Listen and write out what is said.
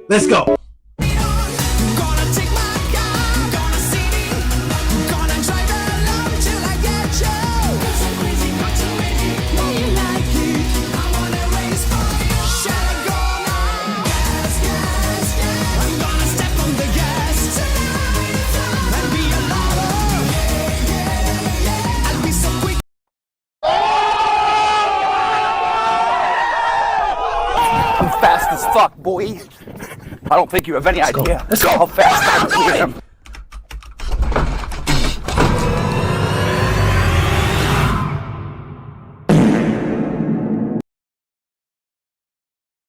Let's go. I'm fast as fuck, boy. I don't think you have any idea how fast I am.